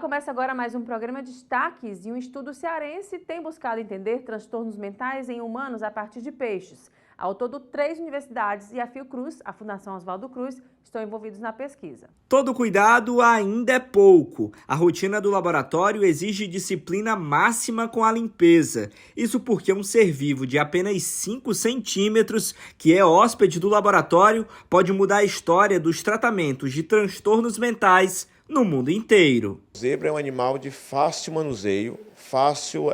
começa agora mais um programa Destaques e um estudo cearense tem buscado entender transtornos mentais em humanos a partir de peixes. Ao todo, 3 universidades e a Fiocruz, a Fundação Oswaldo Cruz, estão envolvidos na pesquisa. Todo cuidado ainda é pouco. A rotina do laboratório exige disciplina máxima com a limpeza. Isso porque um ser vivo de apenas 5 centímetros, que é hóspede do laboratório, pode mudar a história dos tratamentos de transtornos mentais no mundo inteiro. O zebra é um animal de fácil manuseio, fácil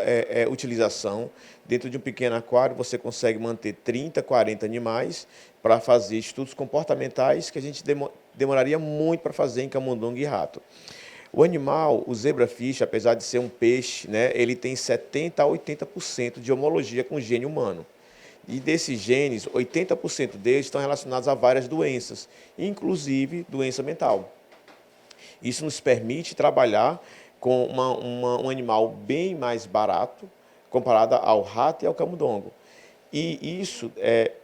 utilização. Dentro de um pequeno aquário você consegue manter 30, 40 animais para fazer estudos comportamentais que a gente demoraria muito para fazer em camundongo e rato. O animal, o zebrafish, apesar de ser um peixe, né, ele tem 70 a 80% de homologia com o gene humano. E desses genes, 80% deles estão relacionados a várias doenças, inclusive doença mental. Isso nos permite trabalhar com um animal bem mais barato, comparado ao rato e ao camundongo. E isso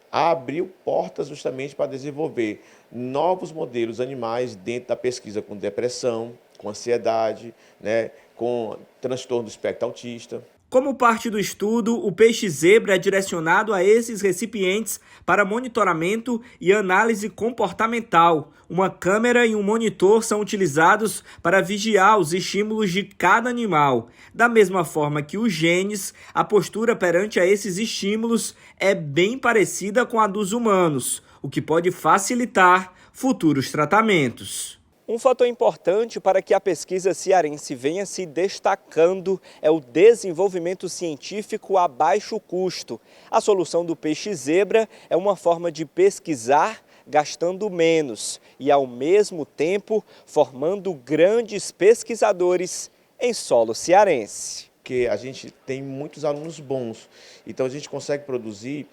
abriu portas justamente para desenvolver novos modelos animais dentro da pesquisa com depressão, com ansiedade, né, com transtorno do espectro autista. Como parte do estudo, o peixe zebra é direcionado a esses recipientes para monitoramento e análise comportamental. Uma câmera e um monitor são utilizados para vigiar os estímulos de cada animal. Da mesma forma que os genes, a postura perante a esses estímulos é bem parecida com a dos humanos, o que pode facilitar futuros tratamentos. Um fator importante para que a pesquisa cearense venha se destacando é o desenvolvimento científico a baixo custo. A solução do peixe zebra é uma forma de pesquisar gastando menos e, ao mesmo tempo, formando grandes pesquisadores em solo cearense. Porque a gente tem muitos alunos bons, então a gente consegue produzir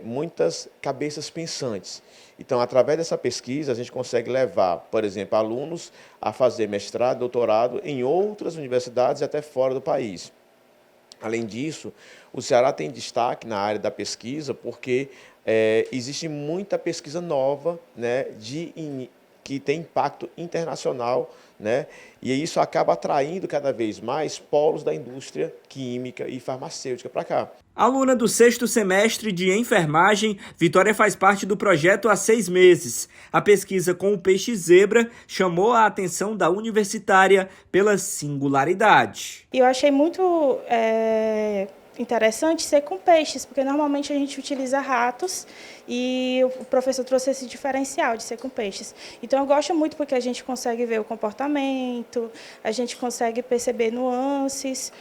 muitas cabeças pensantes. Então, através dessa pesquisa, a gente consegue levar, por exemplo, alunos a fazer mestrado, doutorado em outras universidades e até fora do país. Além disso, o Ceará tem destaque na área da pesquisa porque existe muita pesquisa nova, né, que tem impacto internacional, né? E isso acaba atraindo cada vez mais polos da indústria química e farmacêutica para cá. Aluna do 6º semestre de enfermagem, Vitória faz parte do projeto há 6 meses. A pesquisa com o peixe zebra chamou a atenção da universitária pela singularidade. Eu achei muito interessante ser com peixes, porque normalmente a gente utiliza ratos e o professor trouxe esse diferencial de ser com peixes. Então eu gosto muito porque a gente consegue ver o comportamento, a gente consegue perceber nuances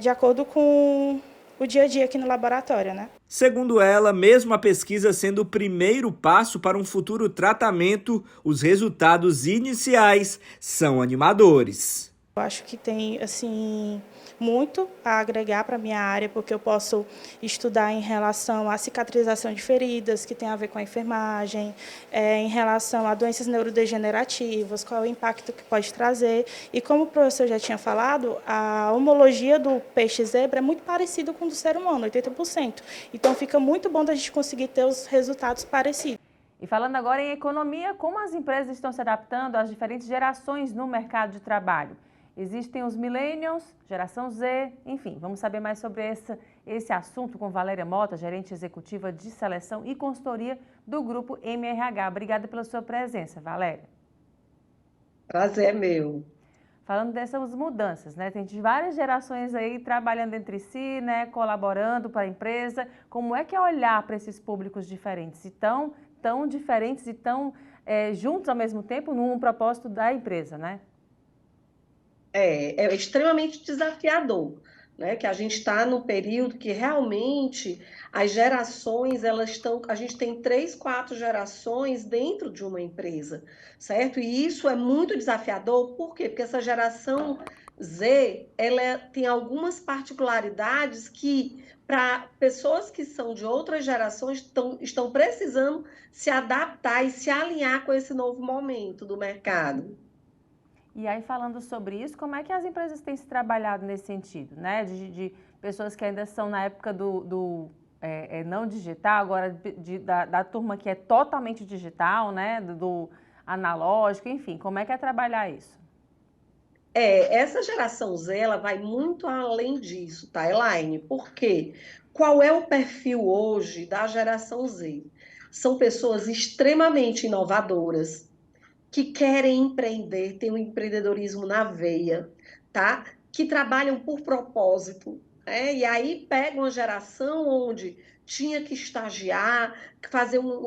de acordo com o dia a dia aqui no laboratório, né? Segundo ela, mesmo a pesquisa sendo o primeiro passo para um futuro tratamento, os resultados iniciais são animadores. Eu acho que tem, assim, muito a agregar para a minha área, porque eu posso estudar em relação à cicatrização de feridas, que tem a ver com a enfermagem, em relação a doenças neurodegenerativas, qual é o impacto que pode trazer. E como o professor já tinha falado, a homologia do peixe zebra é muito parecida com o do ser humano, 80%. Então fica muito bom da gente conseguir ter os resultados parecidos. E falando agora em economia, como as empresas estão se adaptando às diferentes gerações no mercado de trabalho? Existem os millennials, geração Z, enfim, vamos saber mais sobre esse assunto com Valéria Mota, gerente executiva de seleção e consultoria do Grupo MRH. Obrigada pela sua presença, Valéria. Prazer é meu. Falando dessas mudanças, né? Tem várias gerações aí trabalhando entre si, né? Colaborando para a empresa. Como é que é olhar para esses públicos diferentes e tão diferentes e tão juntos ao mesmo tempo num propósito da empresa, né? É extremamente desafiador, né? Que a gente está no período que realmente as gerações, a gente tem 3, 4 gerações dentro de uma empresa, certo? E isso é muito desafiador, por quê? Porque essa geração Z, ela tem algumas particularidades que, para pessoas que são de outras gerações, estão precisando se adaptar e se alinhar com esse novo momento do mercado. E aí, falando sobre isso, como é que as empresas têm se trabalhado nesse sentido, né? De pessoas que ainda são na época do não digital, agora da turma que é totalmente digital, né? Do analógico, enfim, como é que é trabalhar isso? Essa geração Z, ela vai muito além disso, tá, Elaine? Por quê? Qual é o perfil hoje da geração Z? São pessoas extremamente inovadoras, que querem empreender, têm um empreendedorismo na veia, tá? Que trabalham por propósito, né? E aí pega uma geração onde tinha que estagiar,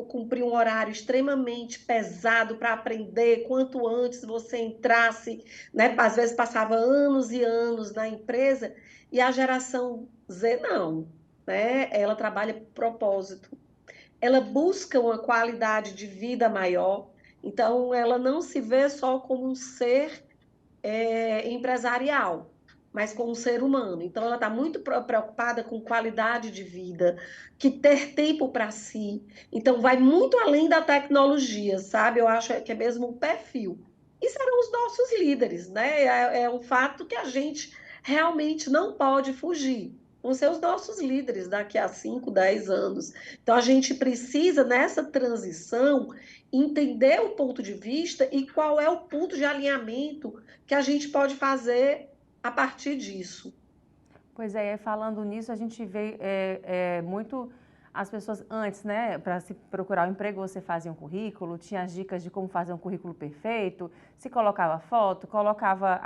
cumprir um horário extremamente pesado para aprender. Quanto antes você entrasse, né? Às vezes passava anos e anos na empresa, e a geração Z não, né? Ela trabalha por propósito, ela busca uma qualidade de vida maior, então ela não se vê só como um ser empresarial, mas como um ser humano. Então ela está muito preocupada com qualidade de vida, que ter tempo para si. Então vai muito além da tecnologia, sabe? Eu acho que é mesmo um perfil. E serão os nossos líderes, né? É um fato que a gente realmente não pode fugir. Vão ser os nossos líderes daqui a 5, 10 anos. Então, a gente precisa, nessa transição, entender o ponto de vista e qual é o ponto de alinhamento que a gente pode fazer a partir disso. Pois é, falando nisso, a gente vê muito as pessoas antes, né, para se procurar um emprego, você fazia um currículo, tinha as dicas de como fazer um currículo perfeito, se colocava foto, colocava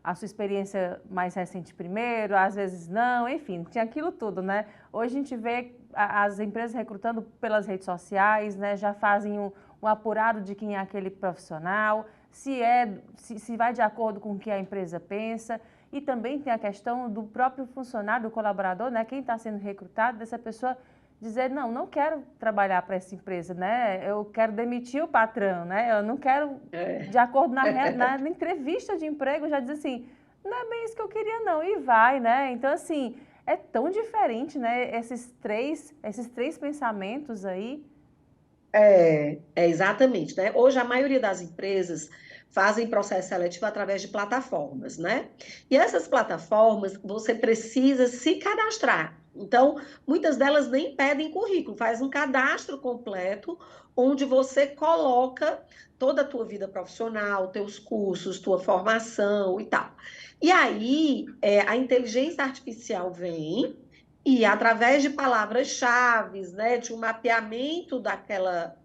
a sua experiência mais recente primeiro, às vezes não, enfim, tinha aquilo tudo, né? Hoje a gente vê as empresas recrutando pelas redes sociais, né, já fazem um apurado de quem é aquele profissional, se vai de acordo com o que a empresa pensa. E também tem a questão do próprio funcionário, do colaborador, né? Quem está sendo recrutado, dessa pessoa dizer, não quero trabalhar para essa empresa, né? Eu quero demitir o patrão, né? Eu não quero, de acordo na entrevista de emprego, já diz assim, não é bem isso que eu queria não, e vai, né? Então, assim, é tão diferente, né? Esses três pensamentos aí. Exatamente, né? Hoje a maioria das empresas fazem processo seletivo através de plataformas, né? E essas plataformas você precisa se cadastrar. Então, muitas delas nem pedem currículo, faz um cadastro completo onde você coloca toda a tua vida profissional, teus cursos, tua formação e tal. E aí, a inteligência artificial vem e através de palavras-chave, né, de um mapeamento daquela,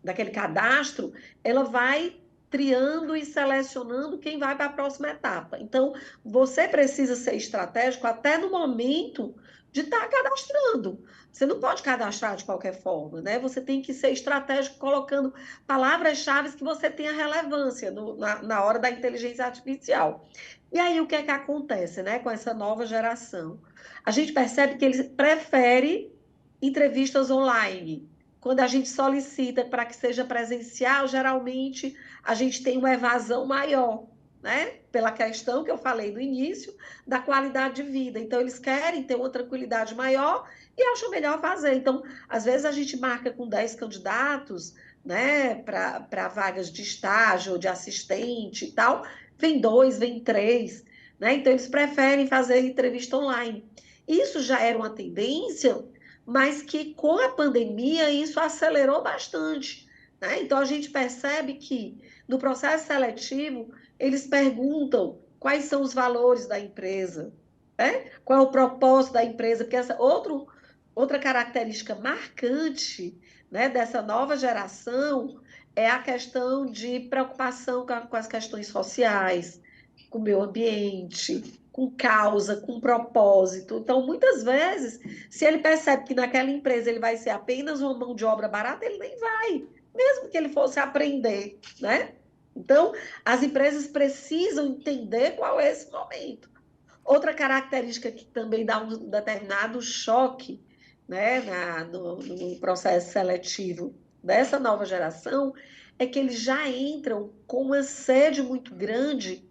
daquele cadastro, ela vai triando e selecionando quem vai para a próxima etapa. Então, você precisa ser estratégico até no momento de estar cadastrando. Você não pode cadastrar de qualquer forma, né? Você tem que ser estratégico colocando palavras-chave que você tenha relevância na hora da inteligência artificial. E aí, o que é que acontece, né, com essa nova geração? A gente percebe que eles preferem entrevistas online. Quando a gente solicita para que seja presencial, geralmente a gente tem uma evasão maior, né? Pela questão que eu falei no início, da qualidade de vida. Então, eles querem ter uma tranquilidade maior e acham melhor fazer. Então, às vezes a gente marca com 10 candidatos, né, para vagas de estágio ou de assistente e tal, vem 2, vem 3, né? Então, eles preferem fazer entrevista online. Isso já era uma tendência, mas que com a pandemia isso acelerou bastante, né? Então, a gente percebe que no processo seletivo, eles perguntam quais são os valores da empresa, né? Qual é o propósito da empresa, porque outra característica marcante, né, dessa nova geração é a questão de preocupação com as questões sociais, com o meio ambiente, com causa, com propósito. Então, muitas vezes, se ele percebe que naquela empresa ele vai ser apenas uma mão de obra barata, ele nem vai, mesmo que ele fosse aprender, né? Então, as empresas precisam entender qual é esse momento. Outra característica que também dá um determinado choque, né, no processo seletivo dessa nova geração é que eles já entram com uma sede muito grande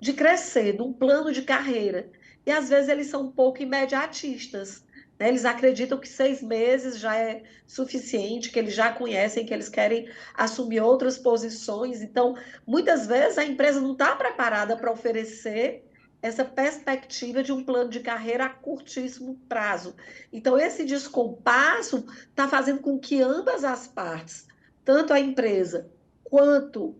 de crescer, de um plano de carreira. E às vezes eles são um pouco imediatistas, né? Eles acreditam que 6 meses já é suficiente, que eles já conhecem, que eles querem assumir outras posições. Então, muitas vezes a empresa não está preparada para oferecer essa perspectiva de um plano de carreira a curtíssimo prazo. Então, esse descompasso está fazendo com que ambas as partes, tanto a empresa quanto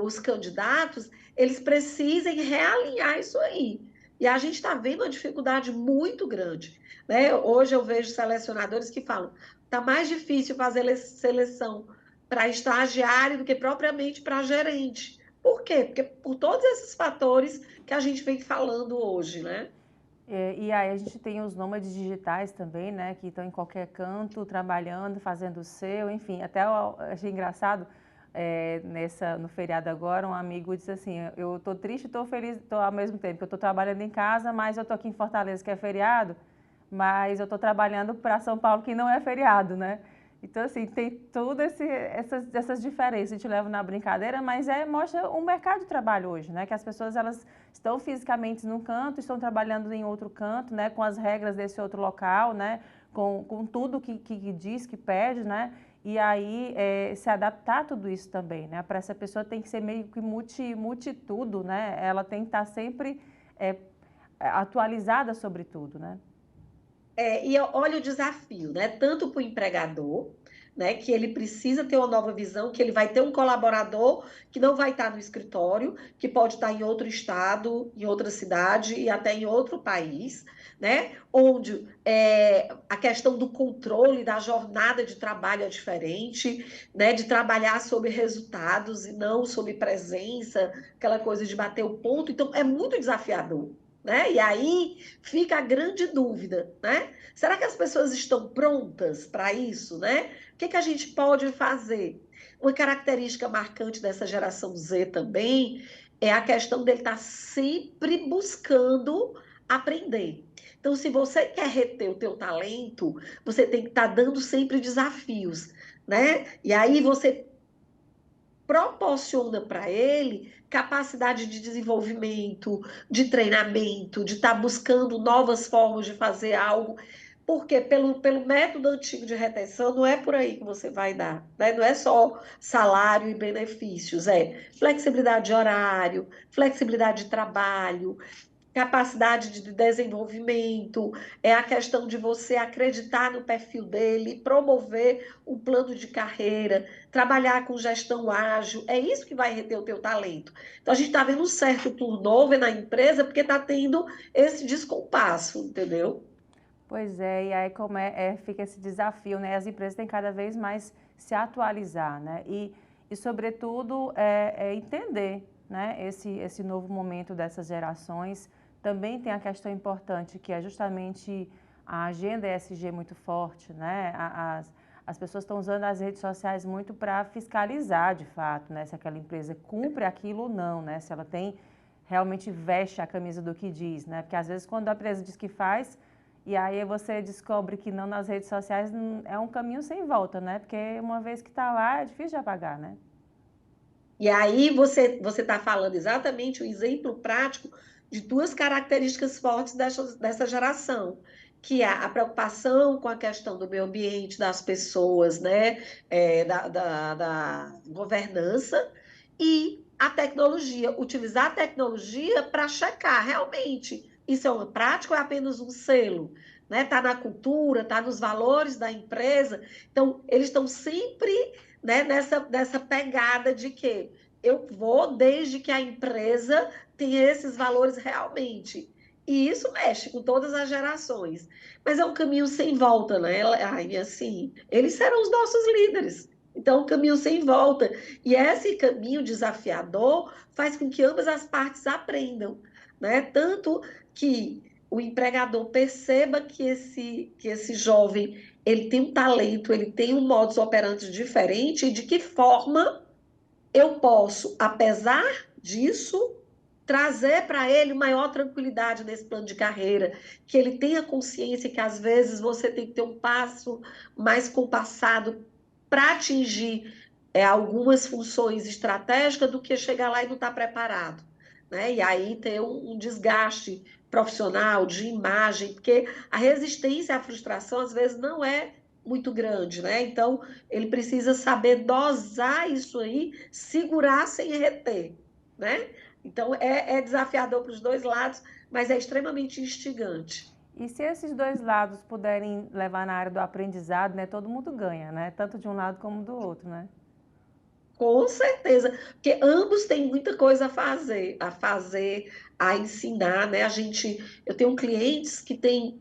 os candidatos, eles precisem realinhar isso aí. E a gente está vendo uma dificuldade muito grande, né? Hoje eu vejo selecionadores que falam, está mais difícil fazer seleção para estagiário do que propriamente para gerente. Por quê? Porque por todos esses fatores que a gente vem falando hoje, né? E aí a gente tem os nômades digitais também, né, que estão em qualquer canto, trabalhando, fazendo o seu, enfim. Até eu achei engraçado, no feriado agora, um amigo disse assim, eu estou triste e estou feliz ao mesmo tempo, eu estou trabalhando em casa, mas eu estou aqui em Fortaleza, que é feriado, mas eu estou trabalhando para São Paulo, que não é feriado, né? Então, assim, tem todas essas diferenças, a gente leva na brincadeira, mas mostra o mercado de trabalho hoje, né? Que as pessoas, elas estão fisicamente num canto, estão trabalhando em outro canto, né? Com as regras desse outro local, né? Com tudo que diz, que pede, né? E aí, se adaptar a tudo isso também, né? Para essa pessoa tem que ser meio que multitudo, né? Ela tem que estar sempre atualizada sobre tudo, né? E olha o desafio, né? Tanto para o empregador, né? Que ele precisa ter uma nova visão, que ele vai ter um colaborador que não vai estar no escritório, que pode estar em outro estado, em outra cidade e até em outro país, né? Onde a questão do controle da jornada de trabalho é diferente, né? De trabalhar sobre resultados e não sobre presença, aquela coisa de bater o ponto. Então, é muito desafiador. Né? E aí fica a grande dúvida, né? Será que as pessoas estão prontas para isso, né? O que a gente pode fazer? Uma característica marcante dessa geração Z também é a questão dele estar sempre buscando aprender. Então, se você quer reter o teu talento, você tem que estar dando sempre desafios, né? E aí você proporciona para ele capacidade de desenvolvimento, de treinamento, de estar buscando novas formas de fazer algo, porque pelo método antigo de retenção não é por aí que você vai dar, né? Não é só salário e benefícios, é flexibilidade de horário, flexibilidade de trabalho, capacidade de desenvolvimento, é a questão de você acreditar no perfil dele, promover um plano de carreira, trabalhar com gestão ágil, é isso que vai reter o teu talento. Então, a gente está vendo um certo turnover na empresa porque está tendo esse descompasso, entendeu? Pois é, e aí como fica esse desafio, né? As empresas têm cada vez mais se atualizar, né? E sobretudo, entender, né? Esse novo momento dessas gerações. Também tem a questão importante, que é justamente a agenda ESG muito forte, né? As pessoas estão usando as redes sociais muito para fiscalizar, de fato, né? Se aquela empresa cumpre aquilo ou não, né? Se ela realmente veste a camisa do que diz, né? Porque às vezes quando a empresa diz que faz, e aí você descobre que não nas redes sociais, é um caminho sem volta, né? Porque uma vez que está lá, é difícil de apagar, né? E aí você está falando exatamente o exemplo prático de duas características fortes dessa geração, que é a preocupação com a questão do meio ambiente, das pessoas, né? Da governança, e a tecnologia, utilizar a tecnologia para checar realmente isso é uma prática ou é apenas um selo? Né? Está na cultura, está nos valores da empresa. Então, eles estão sempre, né, nessa pegada de que eu vou desde que a empresa tenha esses valores realmente. E isso mexe com todas as gerações. Mas é um caminho sem volta, né? Ai, assim, eles serão os nossos líderes. Então, um caminho sem volta. E esse caminho desafiador faz com que ambas as partes aprendam, né? Tanto que o empregador perceba que esse jovem ele tem um talento, ele tem um modus operandi diferente, e de que forma eu posso, apesar disso, trazer para ele maior tranquilidade nesse plano de carreira, que ele tenha consciência que às vezes você tem que ter um passo mais compassado para atingir algumas funções estratégicas do que chegar lá e não estar preparado. Né? E aí ter um desgaste profissional, de imagem, porque a resistência à frustração às vezes não é muito grande, né? Então, ele precisa saber dosar isso aí, segurar sem reter, né? Então, é desafiador para os dois lados, mas é extremamente instigante. E se esses dois lados puderem levar na área do aprendizado, né, todo mundo ganha, né? Tanto de um lado como do outro, né? Com certeza, porque ambos têm muita coisa a ensinar, né? Eu tenho clientes que têm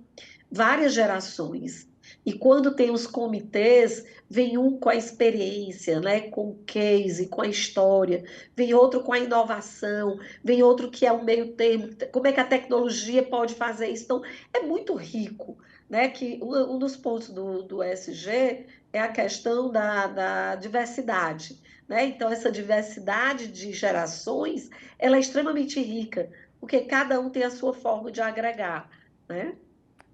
várias gerações, e quando tem os comitês, vem um com a experiência, né? Com o case, com a história, vem outro com a inovação, vem outro que é o meio termo, como é que a tecnologia pode fazer isso? Então, é muito rico, né? Que um dos pontos do SG é a questão da diversidade, né? Então, essa diversidade de gerações, ela é extremamente rica, porque cada um tem a sua forma de agregar, né?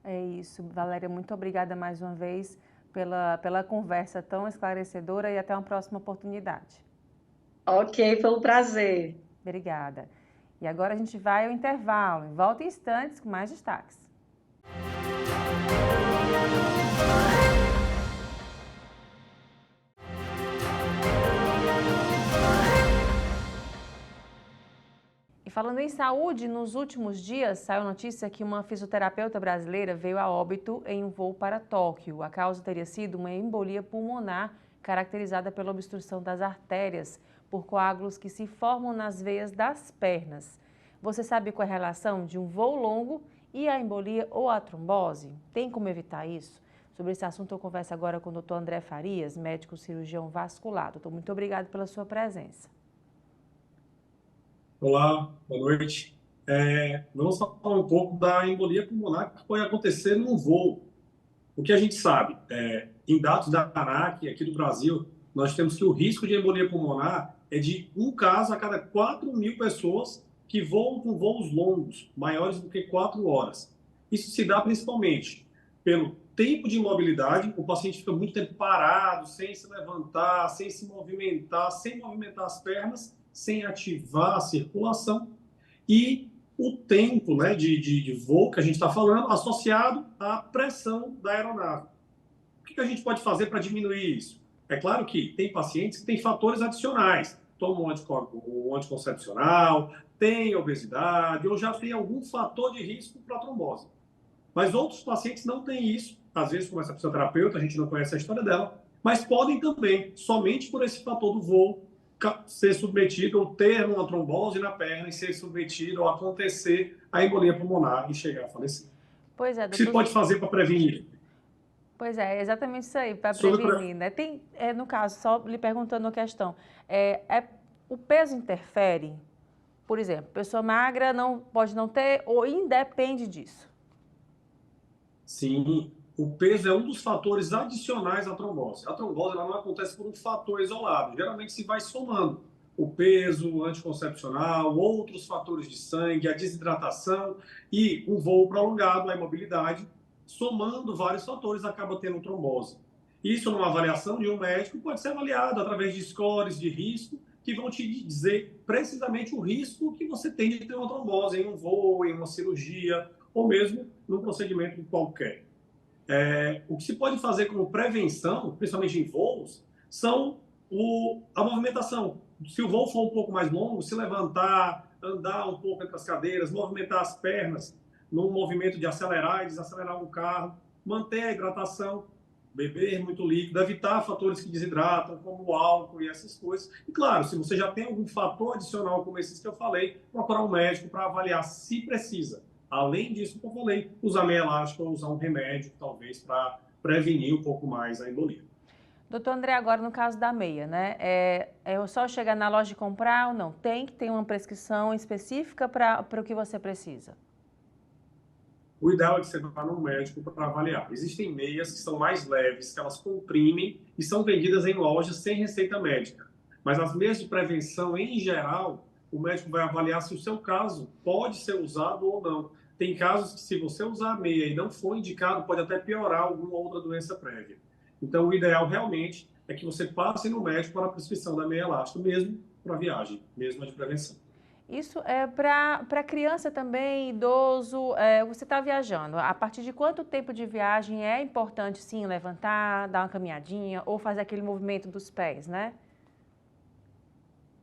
É isso, Valéria, muito obrigada mais uma vez pela conversa tão esclarecedora e até uma próxima oportunidade. Ok, foi um prazer. Obrigada. E agora a gente vai ao intervalo. Volta em instantes com mais destaques. E falando em saúde, nos últimos dias saiu notícia que uma fisioterapeuta brasileira veio a óbito em um voo para Tóquio. A causa teria sido uma embolia pulmonar caracterizada pela obstrução das artérias por coágulos que se formam nas veias das pernas. Você sabe qual é a relação de um voo longo e a embolia ou a trombose? Tem como evitar isso? Sobre esse assunto eu converso agora com o Dr. André Farias, médico cirurgião vascular. Doutor, muito obrigado pela sua presença. Olá, boa noite. Vamos falar um pouco da embolia pulmonar que pode acontecer num voo. O que a gente sabe, em dados da ANAC, aqui do Brasil, nós temos que o risco de embolia pulmonar é de um caso a cada 4.000 pessoas que voam com voos longos, maiores do que 4 horas. Isso se dá principalmente pelo tempo de imobilidade, o paciente fica muito tempo parado, sem se levantar, sem se movimentar, sem movimentar as pernas, sem ativar a circulação, e o tempo, né, de voo que a gente está falando, associado à pressão da aeronave. O que a gente pode fazer para diminuir isso? É claro que tem pacientes que têm fatores adicionais, tomam um anticoncepcional, tem obesidade, ou já tem algum fator de risco para trombose. Mas outros pacientes não têm isso, às vezes, como essa fisioterapeuta, a gente não conhece a história dela, mas podem também, somente por esse fator do voo, ser submetido ou ter uma trombose na perna e ser submetido ou acontecer a embolia pulmonar e chegar a falecer. Pois é, O que se pode fazer para prevenir? Pois é exatamente isso aí, para prevenir, né? No caso, só lhe perguntando uma questão, o peso interfere? Por exemplo, pessoa magra pode não ter ou independe disso? Sim, o peso é um dos fatores adicionais à trombose. A trombose ela não acontece por um fator isolado, geralmente se vai somando o peso, o anticoncepcional, outros fatores de sangue, a desidratação e um voo prolongado, a imobilidade, somando vários fatores, acaba tendo trombose. Isso, numa avaliação de um médico, pode ser avaliado através de scores de risco, que vão te dizer precisamente o risco que você tem de ter uma trombose em um voo, em uma cirurgia, ou mesmo num procedimento qualquer. O que se pode fazer como prevenção, principalmente em voos, são a movimentação. Se o voo for um pouco mais longo, se levantar, andar um pouco entre as cadeiras, movimentar as pernas num movimento de acelerar e desacelerar um carro, manter a hidratação, beber muito líquido, evitar fatores que desidratam, como o álcool e essas coisas. E, claro, se você já tem algum fator adicional como esses que eu falei, procurar um médico para avaliar se precisa. Além disso, como eu falei, usar meia elástica ou usar um remédio, talvez, para prevenir um pouco mais a embolia. Doutor André, agora no caso da meia, né? É só chegar na loja e comprar ou não? Tem que ter uma prescrição específica para o que você precisa? O ideal é que você vá no médico para avaliar. Existem meias que são mais leves, que elas comprimem e são vendidas em lojas sem receita médica. Mas as meias de prevenção, em geral, o médico vai avaliar se o seu caso pode ser usado ou não. Tem casos que, se você usar a meia e não for indicado, pode até piorar alguma outra doença prévia. Então, o ideal realmente é que você passe no médico para a prescrição da meia elástica, mesmo para viagem, mesmo a de prevenção. Isso é para criança também, idoso, você está viajando. A partir de quanto tempo de viagem é importante, sim, levantar, dar uma caminhadinha ou fazer aquele movimento dos pés, né?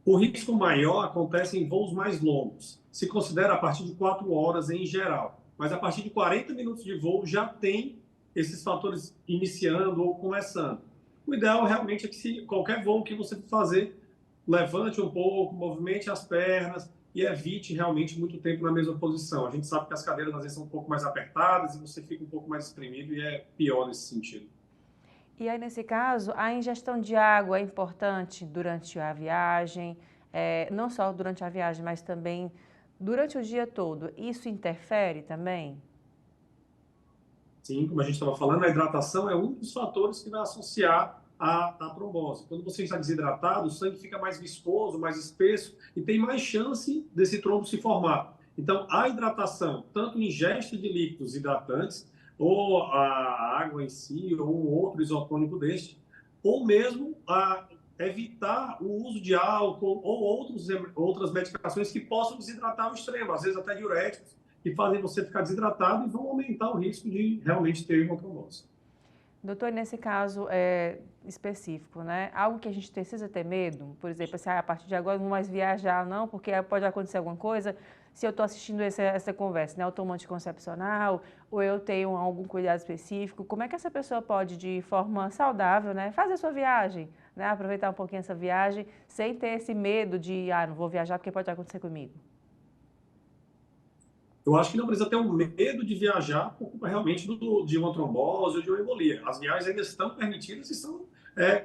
O risco maior acontece em voos mais longos. Se considera a partir de 4 horas em geral. Mas a partir de 40 minutos de voo já tem esses fatores iniciando ou começando. O ideal realmente é que qualquer voo que você for fazer, levante um pouco, movimente as pernas e evite realmente muito tempo na mesma posição. A gente sabe que as cadeiras às vezes são um pouco mais apertadas e você fica um pouco mais espremido e é pior nesse sentido. E aí, nesse caso, a ingestão de água é importante durante a viagem, não só durante a viagem, mas também durante o dia todo. Isso interfere também? Sim, como a gente estava falando, a hidratação é um dos fatores que vai associar à trombose. Quando você está desidratado, o sangue fica mais viscoso, mais espesso e tem mais chance desse trombo se formar. Então, a hidratação, tanto ingesta de líquidos hidratantes, ou a água em si, ou um outro isotônico deste, ou mesmo evitar o uso de álcool ou outras medicações que possam desidratar ao extremo, às vezes até diuréticos, que fazem você ficar desidratado e vão aumentar o risco de realmente ter uma trombose. Doutor, nesse caso específico, né? Algo que a gente precisa ter medo, por exemplo, se a partir de agora não vou mais viajar, não, porque pode acontecer alguma coisa, se eu estou assistindo essa conversa, né? Eu tomo anticoncepcional, ou eu tenho algum cuidado específico, como é que essa pessoa pode, de forma saudável, né, fazer a sua viagem, né? Aproveitar um pouquinho essa viagem, sem ter esse medo de, não vou viajar porque pode acontecer comigo? Eu acho que não precisa ter um medo de viajar por culpa realmente de uma trombose ou de uma embolia. As viagens ainda estão permitidas e são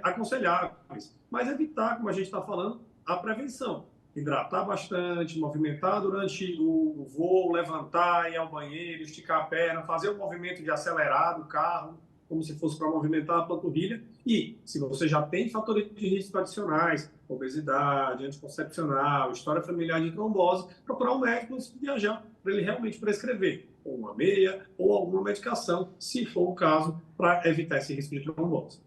aconselháveis. Mas evitar, como a gente está falando, a prevenção. Hidratar bastante, movimentar durante o voo, levantar, ir ao banheiro, esticar a perna, fazer o movimento de acelerar do carro, como se fosse para movimentar a panturrilha. E, se você já tem fatores de risco adicionais, obesidade, anticoncepcional, história familiar de trombose, procurar um médico antes de viajar, para ele realmente prescrever ou uma meia ou alguma medicação, se for o caso, para evitar esse risco de trombose.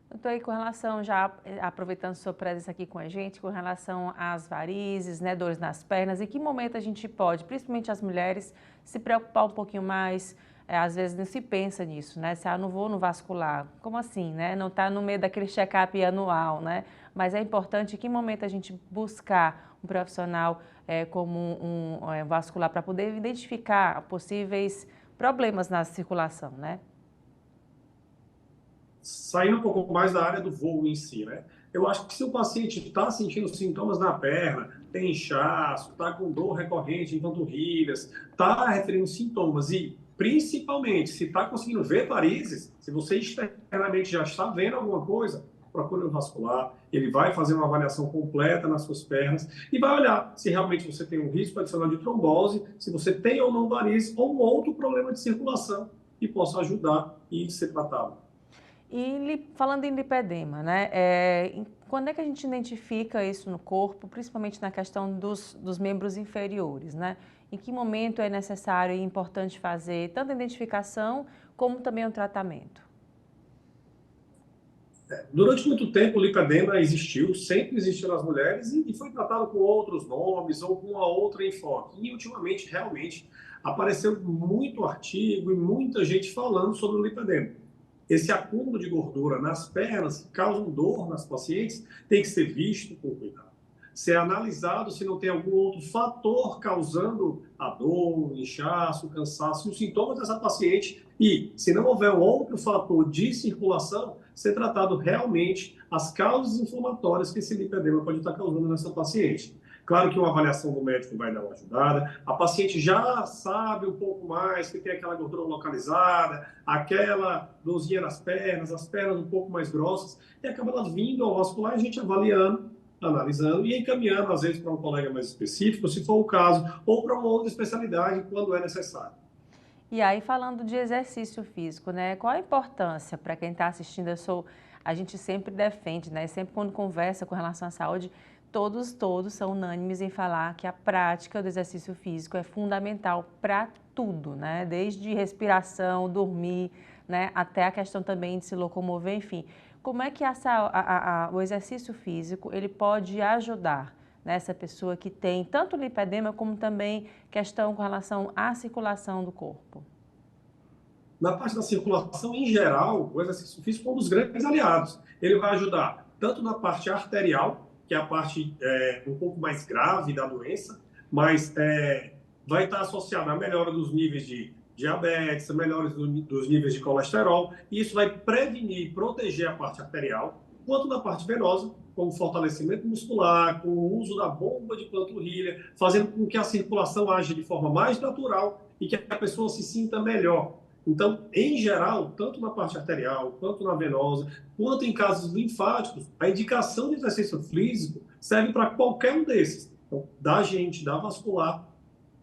Doutor, e com relação, já aproveitando sua presença aqui com a gente, com relação às varizes, né, dores nas pernas, em que momento a gente pode, principalmente as mulheres, se preocupar um pouquinho mais? Às vezes não se pensa nisso, né? Se não vou no vascular, como assim, né? Não está no meio daquele check-up anual, né? Mas é importante em que momento a gente buscar um profissional como um vascular para poder identificar possíveis problemas na circulação, né? Saindo um pouco mais da área do voo em si, né? Eu acho que se o paciente está sentindo sintomas na perna, tem inchaço, está com dor recorrente em panturrilhas, está referindo sintomas e, principalmente, se está conseguindo ver varizes, se você externamente já está vendo alguma coisa, procure um vascular, ele vai fazer uma avaliação completa nas suas pernas e vai olhar se realmente você tem um risco adicional de trombose, se você tem ou não varizes ou um outro problema de circulação que possa ajudar e ser tratado. E falando em lipedema, né? Quando é que a gente identifica isso no corpo, principalmente na questão dos membros inferiores, né? Em que momento é necessário e importante fazer tanto a identificação como também o tratamento? Durante muito tempo, o lipedema existiu, sempre existiu nas mulheres e foi tratado com outros nomes ou com uma outra enfoque. E, ultimamente, realmente, apareceu muito artigo e muita gente falando sobre o lipedema. Esse acúmulo de gordura nas pernas, que causam dor nas pacientes, tem que ser visto com cuidado. Ser analisado se não tem algum outro fator causando a dor, o inchaço, o cansaço e os sintomas dessa paciente. E, se não houver um outro fator de circulação, ser tratado realmente as causas inflamatórias que esse lipedema pode estar causando nessa paciente. Claro que uma avaliação do médico vai dar uma ajudada. A paciente já sabe um pouco mais que tem aquela gordura localizada, aquela dorzinha nas pernas, as pernas um pouco mais grossas, e acaba elas vindo ao vascular, a gente avaliando, analisando e encaminhando, às vezes, para um colega mais específico, se for o caso, ou para uma outra especialidade, quando é necessário. E aí, falando de exercício físico, né? Qual a importância para quem está assistindo? A gente sempre defende, né? Sempre quando conversa com relação à saúde, todos são unânimes em falar que a prática do exercício físico é fundamental para tudo, né? Desde respiração, dormir, né? Até a questão também de se locomover, enfim. Como é que o exercício físico ele pode ajudar nessa pessoa que tem tanto lipedema como também questão com relação à circulação do corpo? Na parte da circulação, em geral, o exercício físico é um dos grandes aliados. Ele vai ajudar tanto na parte arterial, que é a parte um pouco mais grave da doença, mas vai estar associado à melhora dos níveis de diabetes, a melhora dos níveis de colesterol, e isso vai prevenir e proteger a parte arterial. quanto na parte venosa, com o fortalecimento muscular, com o uso da bomba de panturrilha, fazendo com que a circulação age de forma mais natural e que a pessoa se sinta melhor. Então, em geral, tanto na parte arterial, quanto na venosa, quanto em casos linfáticos, a indicação de exercício físico serve para qualquer um desses. Então, da vascular,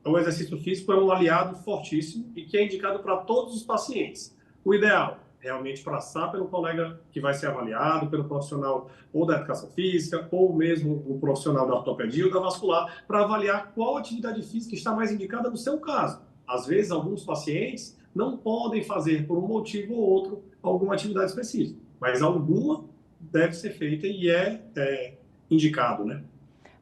o exercício físico é um aliado fortíssimo e que é indicado para todos os pacientes. O ideal, realmente passar pelo colega que vai ser avaliado, pelo profissional ou da educação física, ou mesmo o profissional da ortopedia ou da vascular, para avaliar qual atividade física está mais indicada no seu caso. Às vezes, alguns pacientes não podem fazer, por um motivo ou outro, alguma atividade específica, mas alguma deve ser feita e é indicado, né?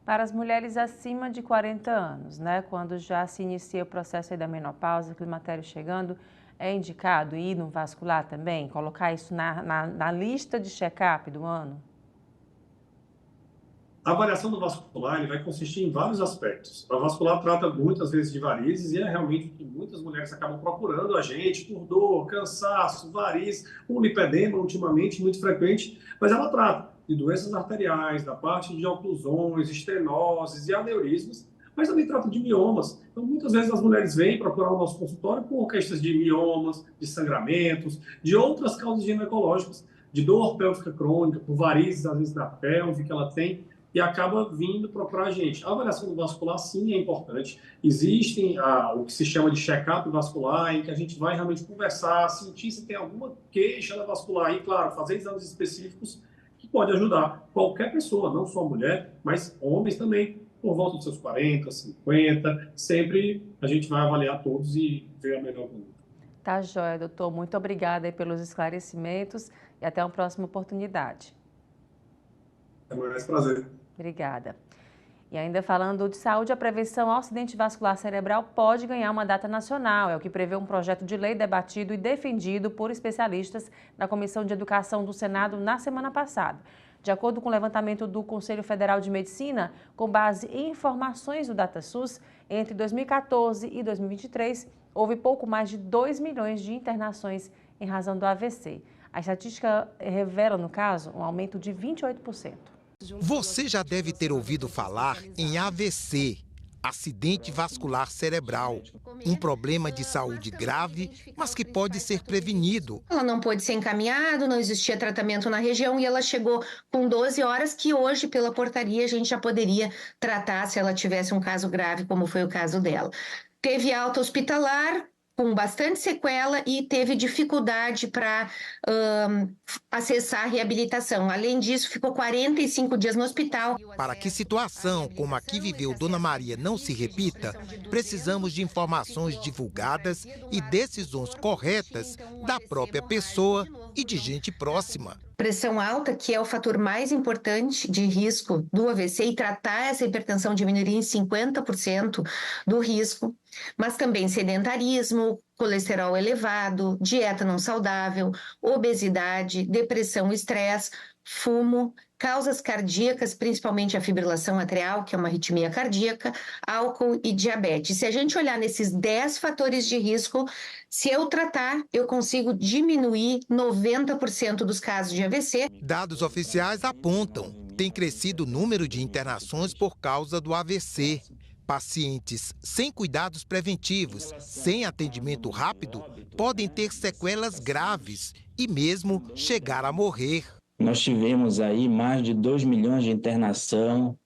Para as mulheres acima de 40 anos, né, quando já se inicia o processo aí da menopausa, climatério chegando, é indicado ir no vascular também? Colocar isso na lista de check-up do ano? A avaliação do vascular ele vai consistir em vários aspectos. A vascular trata muitas vezes de varizes e é realmente o que muitas mulheres acabam procurando a gente por dor, cansaço, varizes, um lipedema ultimamente muito frequente, mas ela trata de doenças arteriais, da parte de oclusões, estenoses e aneurismas, mas também trata de miomas. Então, muitas vezes as mulheres vêm procurar o nosso consultório por questões de miomas, de sangramentos, de outras causas ginecológicas, de dor pélvica crônica, por varizes, às vezes, na pelve que ela tem, e acaba vindo procurar a gente. A avaliação do vascular, sim, é importante. Existem o que se chama de check-up vascular, em que a gente vai realmente conversar, sentir se tem alguma queixa da vascular, e, claro, fazer exames específicos que pode ajudar qualquer pessoa, não só mulher, mas homens também, por volta dos seus 40, 50, sempre a gente vai avaliar todos e ver a melhor conduta. Tá joia, doutor. Muito obrigada aí pelos esclarecimentos e até uma próxima oportunidade. É mais prazer. Obrigada. E ainda falando de saúde, a prevenção ao acidente vascular cerebral pode ganhar uma data nacional. É o que prevê um projeto de lei debatido e defendido por especialistas na Comissão de Educação do Senado na semana passada. De acordo com o levantamento do Conselho Federal de Medicina, com base em informações do DataSUS, entre 2014 e 2023, houve pouco mais de 2 milhões de internações em razão do AVC. A estatística revela, no caso, um aumento de 28%. Você já deve ter ouvido falar em AVC, acidente vascular cerebral, um problema de saúde grave, mas que pode ser prevenido. Ela não pôde ser encaminhada, não existia tratamento na região e ela chegou com 12 horas que hoje, pela portaria, a gente já poderia tratar se ela tivesse um caso grave, como foi o caso dela. Teve alta hospitalar, com bastante sequela e teve dificuldade para acessar a reabilitação. Além disso, ficou 45 dias no hospital. Para que situação como a que viveu Dona Maria não se repita, precisamos de informações divulgadas e decisões corretas da própria pessoa e de gente próxima. Pressão alta, que é o fator mais importante de risco do AVC, e tratar essa hipertensão diminuiria em 50% do risco, mas também sedentarismo, colesterol elevado, dieta não saudável, obesidade, depressão, estresse, fumo, causas cardíacas, principalmente a fibrilação atrial, que é uma arritmia cardíaca, álcool e diabetes. Se a gente olhar nesses 10 fatores de risco, se eu tratar, eu consigo diminuir 90% dos casos de AVC. Dados oficiais apontam que tem crescido o número de internações por causa do AVC. Pacientes sem cuidados preventivos, sem atendimento rápido, podem ter sequelas graves e mesmo chegar a morrer. Nós tivemos aí mais de 2 milhões de internação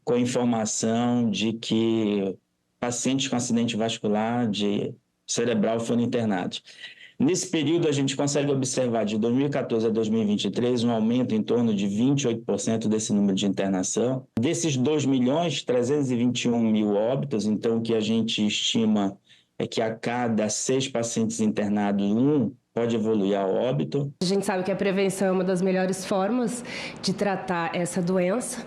com informação de que pacientes com acidente vascular cerebral foram internados. Nesse período, a gente consegue observar, de 2014 a 2023, um aumento em torno de 28% desse número de internação. Desses 2 milhões, 321 mil óbitos, então o que a gente estima é que a cada 6 pacientes internados, 1 pode evoluir a óbito. A gente sabe que a prevenção é uma das melhores formas de tratar essa doença,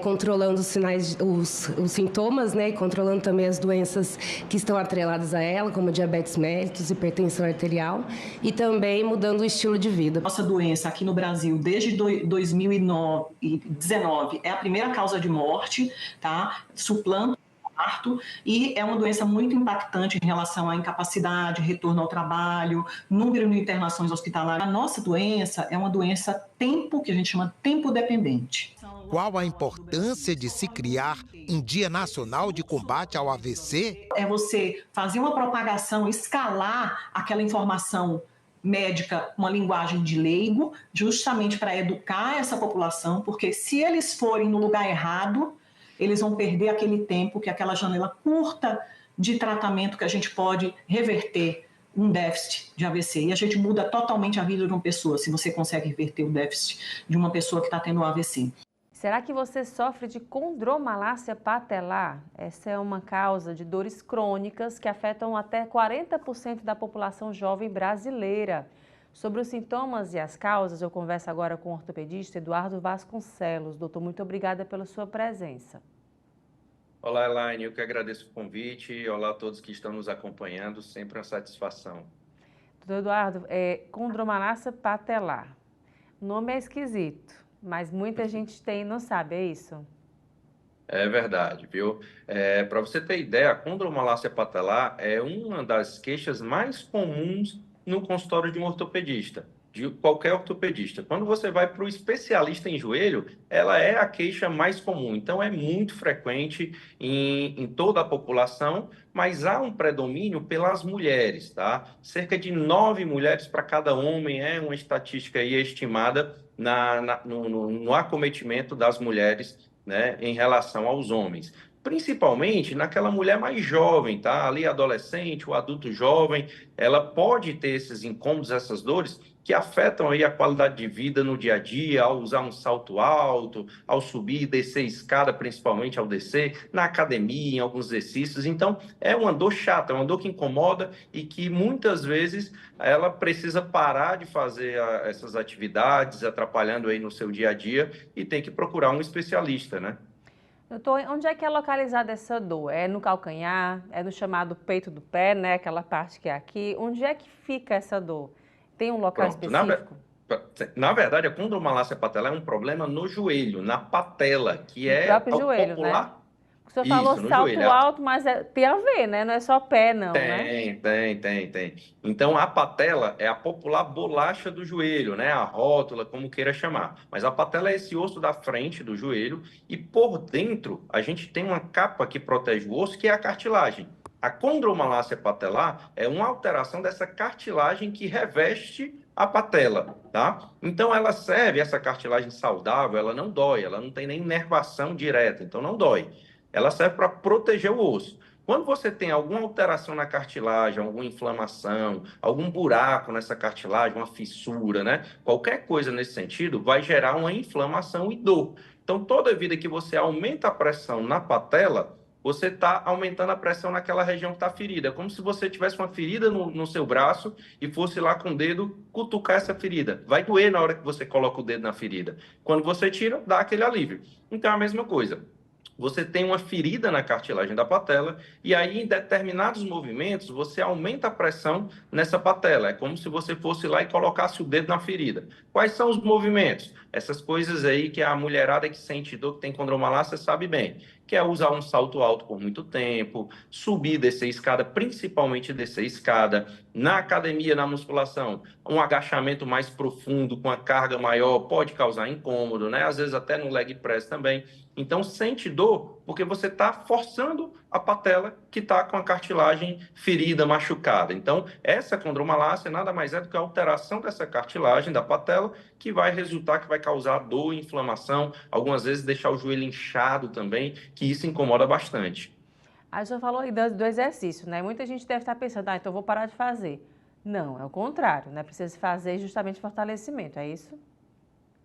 controlando os sinais, os sintomas, né, e controlando também as doenças que estão atreladas a ela, como diabetes mellitus, hipertensão arterial, e também mudando o estilo de vida. Nossa doença aqui no Brasil, desde 2019, é a primeira causa de morte, tá? Suplanta parto, e é uma doença muito impactante em relação à incapacidade, retorno ao trabalho, número de internações hospitalares. A nossa doença é uma doença que a gente chama tempo dependente. Qual a importância de se criar um Dia Nacional de Combate ao AVC? É você fazer uma propagação, escalar aquela informação médica, uma linguagem de leigo, justamente para educar essa população, porque se eles forem no lugar errado, eles vão perder aquele tempo, que é aquela janela curta de tratamento que a gente pode reverter um déficit de AVC. E a gente muda totalmente a vida de uma pessoa, se você consegue reverter o déficit de uma pessoa que está tendo AVC. Será que você sofre de condromalácia patelar? Essa é uma causa de dores crônicas que afetam até 40% da população jovem brasileira. Sobre os sintomas e as causas, eu converso agora com o ortopedista Eduardo Vasconcelos. Doutor, muito obrigada pela sua presença. Olá, Elaine, eu que agradeço o convite. Olá a todos que estão nos acompanhando, sempre uma satisfação. Doutor Eduardo, condromalácia patelar. O nome é esquisito, mas muita gente tem e não sabe, é isso? É verdade, viu? Para você ter ideia, a condromalácia patelar é uma das queixas mais comuns no consultório de um ortopedista, de qualquer ortopedista. Quando você vai para o especialista em joelho, ela é a queixa mais comum. Então, é muito frequente em toda a população, mas há um predomínio pelas mulheres, tá? Cerca de 9 mulheres para cada homem é uma estatística aí estimada no acometimento das mulheres, né, em relação aos homens. Principalmente naquela mulher mais jovem, tá? Ali adolescente, o adulto jovem, ela pode ter esses incômodos, essas dores que afetam aí a qualidade de vida no dia a dia, ao usar um salto alto, ao subir e descer escada, principalmente ao descer, na academia, em alguns exercícios. Então, é uma dor chata, é uma dor que incomoda e que muitas vezes ela precisa parar de fazer essas atividades, atrapalhando aí no seu dia a dia, e tem que procurar um especialista, né? Doutor, onde é que é localizada essa dor? É no calcanhar? É no chamado peito do pé, né? Aquela parte que é aqui. Onde é que fica essa dor? Tem um local específico? Na verdade, a condromalácia patelar é um problema no joelho, na patela, que é próprio joelho, popular. Né? O senhor falou salto joelho. Alto, mas tem a ver, né? Não é só pé, não, né? Tem. Então, a patela é a popular bolacha do joelho, né? A rótula, como queira chamar. Mas a patela é esse osso da frente do joelho e por dentro a gente tem uma capa que protege o osso, que é a cartilagem. A condromalácia patelar é uma alteração dessa cartilagem que reveste a patela, tá? Então, ela serve, essa cartilagem saudável, ela não dói, ela não tem nem inervação direta, então não dói. Ela serve para proteger o osso. Quando você tem alguma alteração na cartilagem, alguma inflamação, algum buraco nessa cartilagem, uma fissura, né? Qualquer coisa nesse sentido vai gerar uma inflamação e dor. Então, toda vida que você aumenta a pressão na patela, você está aumentando a pressão naquela região que está ferida. É como se você tivesse uma ferida no seu braço e fosse lá com o dedo cutucar essa ferida. Vai doer na hora que você coloca o dedo na ferida. Quando você tira, dá aquele alívio. Então, é a mesma coisa. Você tem uma ferida na cartilagem da patela e aí, em determinados movimentos, você aumenta a pressão nessa patela. É como se você fosse lá e colocasse o dedo na ferida. Quais são os movimentos? Essas coisas aí que a mulherada que sente dor, que tem condromalácia, sabe bem. Que é usar um salto alto por muito tempo, subir, descer escada, principalmente descer escada. Na academia, na musculação, um agachamento mais profundo, com a carga maior, pode causar incômodo, né? Às vezes até no leg press também. Então, sente dor porque você está forçando a patela que está com a cartilagem ferida, machucada. Então, essa condromalácia nada mais é do que a alteração dessa cartilagem da patela que vai resultar, que vai causar dor, inflamação, algumas vezes deixar o joelho inchado também, que isso incomoda bastante. A senhora falou aí do exercício, né? Muita gente deve estar pensando, então eu vou parar de fazer. Não, é o contrário, né? Precisa fazer justamente fortalecimento, é isso?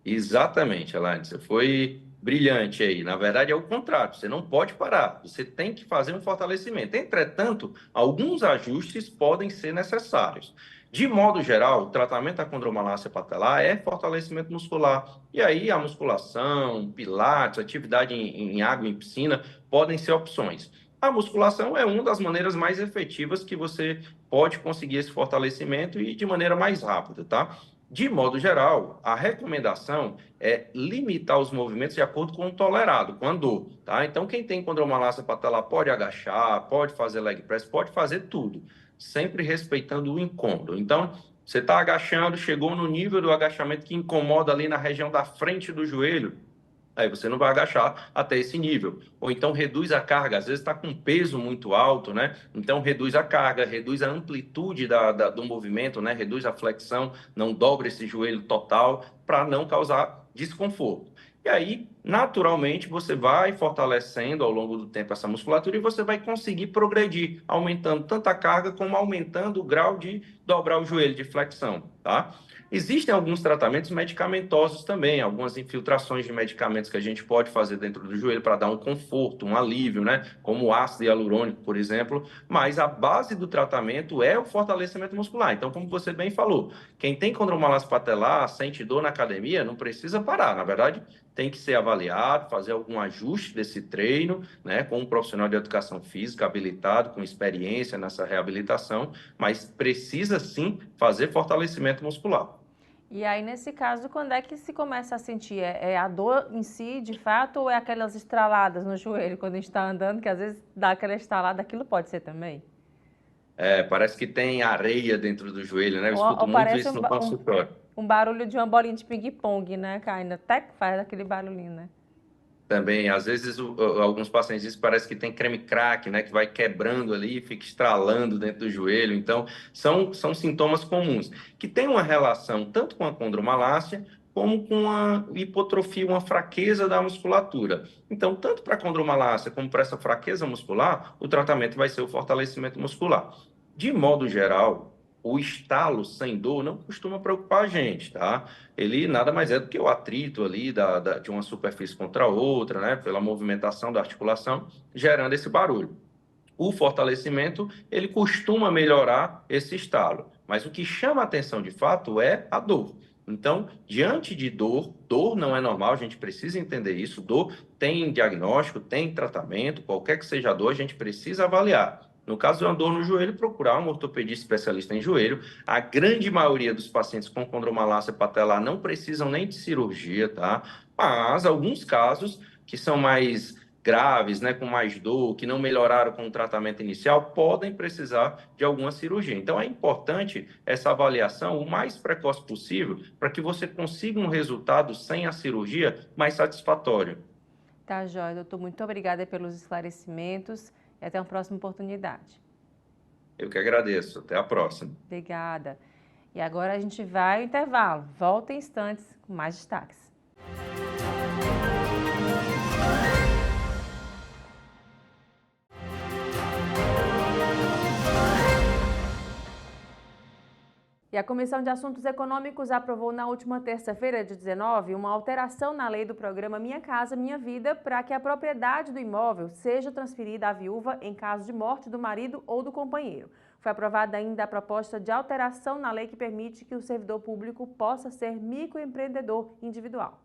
Exatamente, Elaine, você foi brilhante aí. Na verdade, é o contrário, você não pode parar, você tem que fazer um fortalecimento. Entretanto, alguns ajustes podem ser necessários. De modo geral, o tratamento da condromalácia patelar é fortalecimento muscular. E aí a musculação, pilates, atividade em água, em piscina, podem ser opções. A musculação é uma das maneiras mais efetivas que você pode conseguir esse fortalecimento e de maneira mais rápida, tá? De modo geral, a recomendação é limitar os movimentos de acordo com o tolerado, com a dor, tá? Então, quem tem condromalácia patelar pode agachar, pode fazer leg press, pode fazer tudo, sempre respeitando o incômodo. Então, você está agachando, chegou no nível do agachamento que incomoda ali na região da frente do joelho, aí você não vai agachar até esse nível. Ou então reduz a carga, às vezes está com peso muito alto, né? Então reduz a carga, reduz a amplitude do movimento, né? Reduz a flexão, não dobra esse joelho total para não causar desconforto. E aí, naturalmente, você vai fortalecendo ao longo do tempo essa musculatura e você vai conseguir progredir, aumentando tanto a carga como aumentando o grau de dobrar o joelho, de flexão, tá? Existem alguns tratamentos medicamentosos também, algumas infiltrações de medicamentos que a gente pode fazer dentro do joelho para dar um conforto, um alívio, né? Como o ácido hialurônico, por exemplo. Mas a base do tratamento é o fortalecimento muscular. Então, como você bem falou, quem tem condromalácia patelar, sente dor na academia, não precisa parar. Na verdade, tem que ser avaliado, fazer algum ajuste desse treino, né? Com um profissional de educação física habilitado, com experiência nessa reabilitação, mas precisa sim fazer fortalecimento muscular. E aí, nesse caso, quando é que se começa a sentir? É a dor em si, de fato, ou é aquelas estraladas no joelho quando a gente está andando, que às vezes dá aquela estalada? Aquilo pode ser também? Parece que tem areia dentro do joelho, né? Eu escuto Ou muito isso no consultório. Um barulho de uma bolinha de ping-pong, né, caindo? Até que faz aquele barulhinho, né? Também, às vezes, alguns pacientes dizem que parece que tem creme crack, né? Que vai quebrando ali e fica estralando dentro do joelho. Então, são sintomas comuns, que têm uma relação tanto com a condromalácia, como com a hipotrofia, uma fraqueza da musculatura. Então, tanto para a condromalácia como para essa fraqueza muscular, o tratamento vai ser o fortalecimento muscular. De modo geral, o estalo sem dor não costuma preocupar a gente, tá? Ele nada mais é do que o atrito ali de uma superfície contra outra, né? Pela movimentação da articulação, gerando esse barulho. O fortalecimento, ele costuma melhorar esse estalo, mas o que chama a atenção de fato é a dor. Então, diante de dor não é normal, a gente precisa entender isso. Dor tem diagnóstico, tem tratamento, qualquer que seja a dor, a gente precisa avaliar. No caso de uma dor no joelho, procurar um ortopedista especialista em joelho. A grande maioria dos pacientes com condromalácia patelar não precisam nem de cirurgia, tá? Mas alguns casos que são mais graves, né, com mais dor, que não melhoraram com o tratamento inicial, podem precisar de alguma cirurgia. Então, é importante essa avaliação o mais precoce possível para que você consiga um resultado sem a cirurgia mais satisfatório. Tá, joia, doutor. Muito obrigada pelos esclarecimentos e até uma próxima oportunidade. Eu que agradeço. Até a próxima. Obrigada. E agora a gente vai ao intervalo. Volta em instantes com mais destaques. E a Comissão de Assuntos Econômicos aprovou na última terça-feira, de 19, uma alteração na lei do programa Minha Casa Minha Vida para que a propriedade do imóvel seja transferida à viúva em caso de morte do marido ou do companheiro. Foi aprovada ainda a proposta de alteração na lei que permite que o servidor público possa ser microempreendedor individual.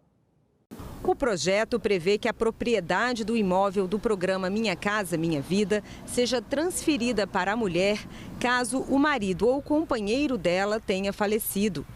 O projeto prevê que a propriedade do imóvel do programa Minha Casa Minha Vida seja transferida para a mulher caso o marido ou companheiro dela tenha falecido.